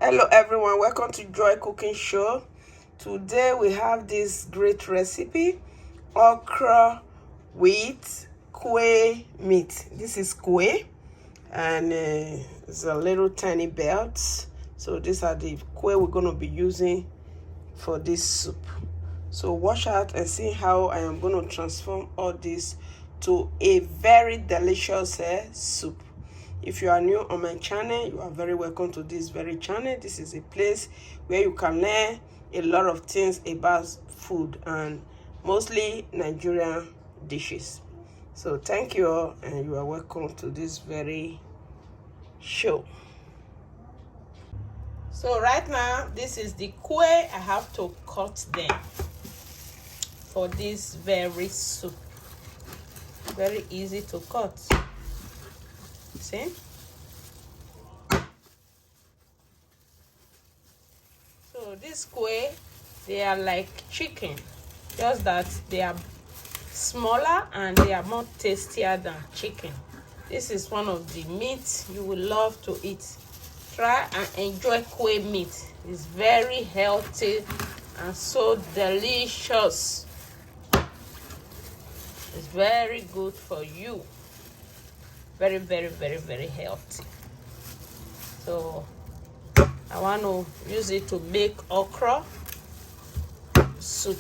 Hello everyone, welcome to Joy Cooking Show. Today we have this great recipe, okra with quail meat. This is quail and it's a little tiny belt. So these are the quail we're going to be using for this soup. So watch out and see how I am going to transform all this to a very delicious soup. If you are new on my channel, you are very welcome to this very channel. This is a place where you can learn a lot of things about food and mostly Nigerian dishes. So thank you all and you are welcome to this very show. So right now, this is the quail. I have to cut them for this very soup. Very easy to cut. See? So this quail, they are like chicken, just that they are smaller and they are more tastier than chicken. This is one of the meats you will love to eat. Try and enjoy quail meat. It's very healthy and so delicious. It's very good for you. Very, very, very, very healthy. So I want to use it to make okra soup.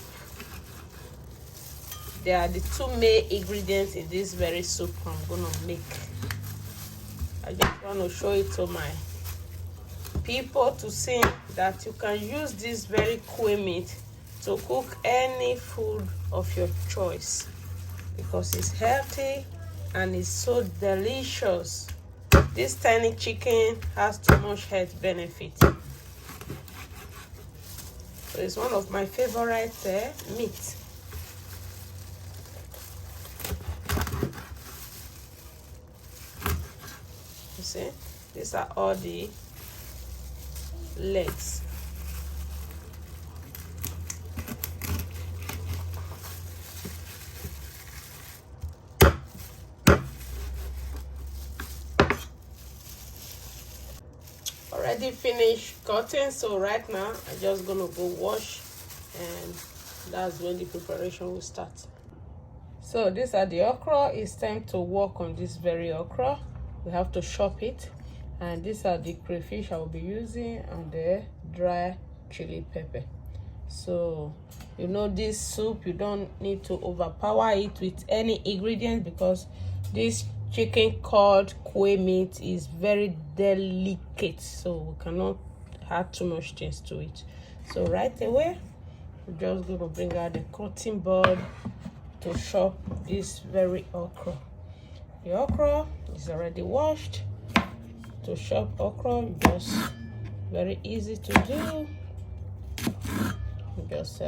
They are the two main ingredients in this very soup I'm gonna make. I just want to show it to my people to see that you can use this very quail meat to cook any food of your choice because it's healthy and it's so delicious. This tiny chicken has too much health benefit. So it's one of my favorite meat. You see, these are all the legs. Already finished cutting, so right now I'm just gonna go wash and that's when the preparation will start. So these are the okra. It's time to work on this very okra. We have to chop it, and these are the crayfish I will be using and the dry chili pepper. So you know, this soup, you don't need to overpower it with any ingredients because this chicken called quail meat is very delicate, so we cannot add too much things to it. So right away we're just going to bring out the cutting board to chop this very okra. The okra is already washed. To chop okra, just very easy to do. Just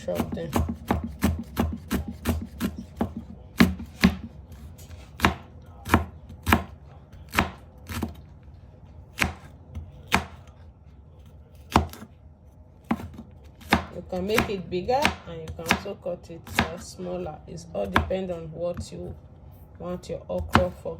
chop them. You can make it bigger and you can also cut it smaller. It's all depend on what you want your okra for.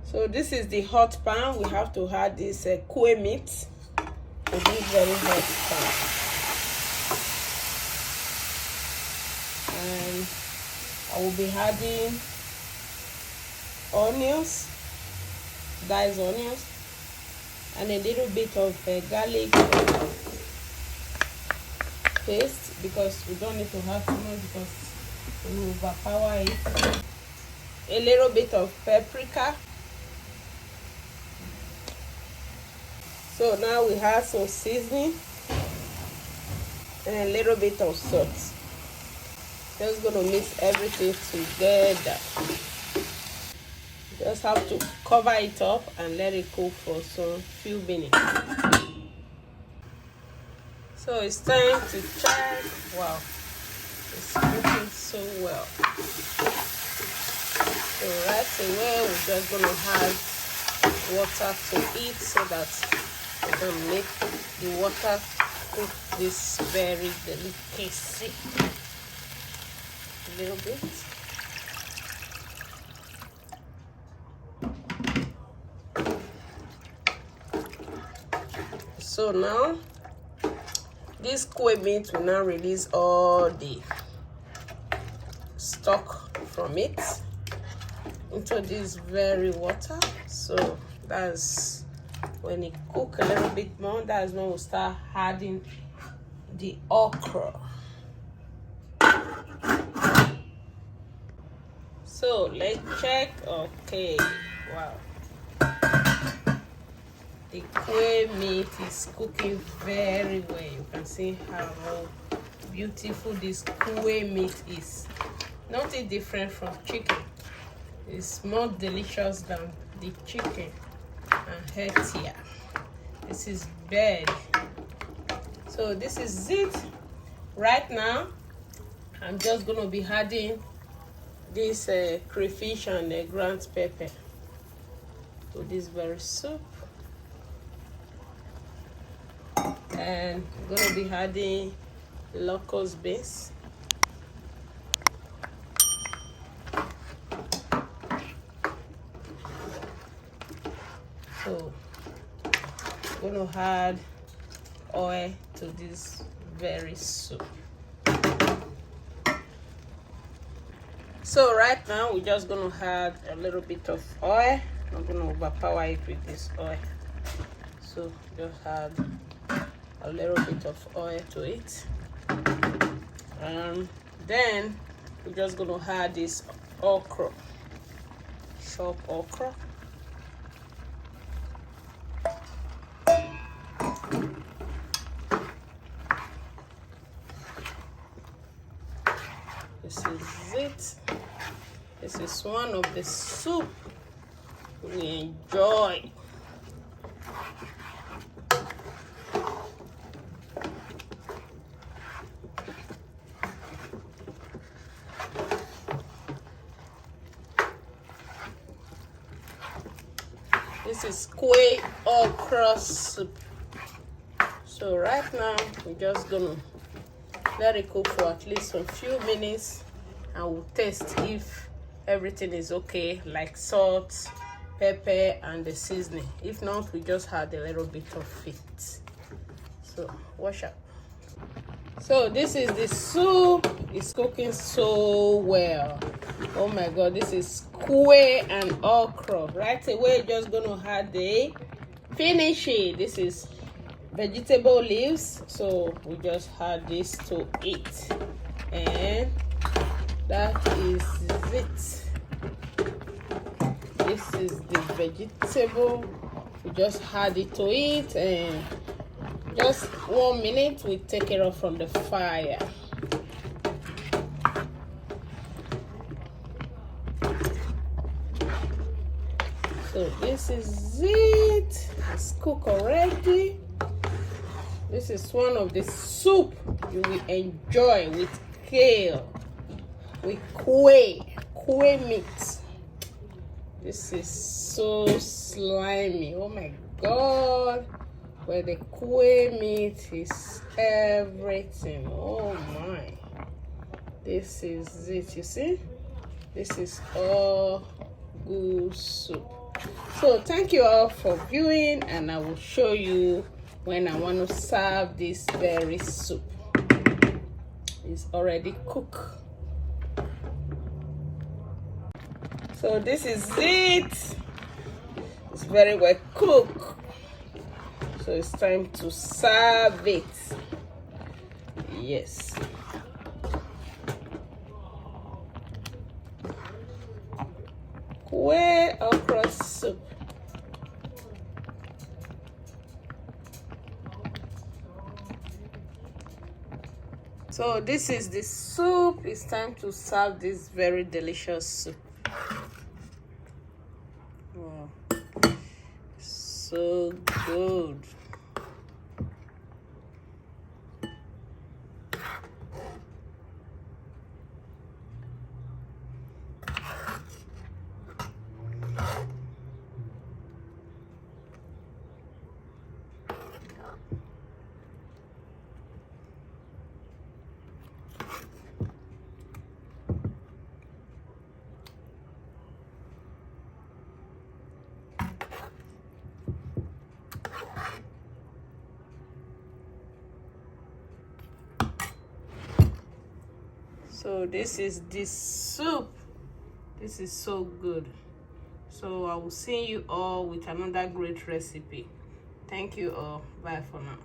So this is the hot pan. We have to add this quail meat to this very hot pan. And I will be adding onions, diced onions, and a little bit of garlic paste because we don't need to have too much because we will overpower it. A little bit of paprika. So now we have some seasoning and a little bit of salt. Just gonna mix everything together. Just have to cover it up and let it cook for some few minutes. So it's time to check. Wow, it's cooking so well. So right away we're just gonna add water to it so that we can make the water cook this very delicacy a little bit. So now this quail meat will now release all the stock from it into this very water. So that's when it cook a little bit more, that's when we'll start adding the okra. So let's check. Okay, wow, the quail meat is cooking very well. You can see how beautiful this quail meat is. Nothing different from chicken. It's more delicious than the chicken and healthier. This is bed. So this is it. Right now I'm just gonna be adding this crayfish and ground pepper to this very soup, and I'm gonna be adding locust base. So I'm gonna add oil to this very soup. So right now we're just gonna add a little bit of oil. I'm gonna overpower it with this oil. So just add a little bit of oil to it, and then we're just gonna add this okra, chopped okra. This is it. This is one of the soup we enjoy. This is quail okra soup. So right now we're just gonna let it cook for at least a few minutes, and we'll test if everything is okay, like salt, pepper, and the seasoning. If not, we just add a little bit of it. So wash up. So this is the soup. It's cooking so well. Oh my god, this is quail and okra. Right away just gonna add the finish it. This is vegetable leaves, so we just add this to it, and that is it. This is the vegetable. We just add it to it, and just 1 minute we take it off from the fire. So this is it. It's cooked already. This is one of the soup you will enjoy with kale, with quail meat. This is so slimy. Oh my god, where the quail meat is everything. Oh my, this is it. You see, this is all good soup. So thank you all for viewing, and I will show you when I want to serve this very soup. It's already cooked. So this is it. It's very well cooked. So it's time to serve it. Yes. Quail okra soup. So this is the soup. It's time to serve this very delicious soup. Wow. So good. So this is this soup. This is so good. So I will see you all with another great recipe. Thank you all. Bye for now.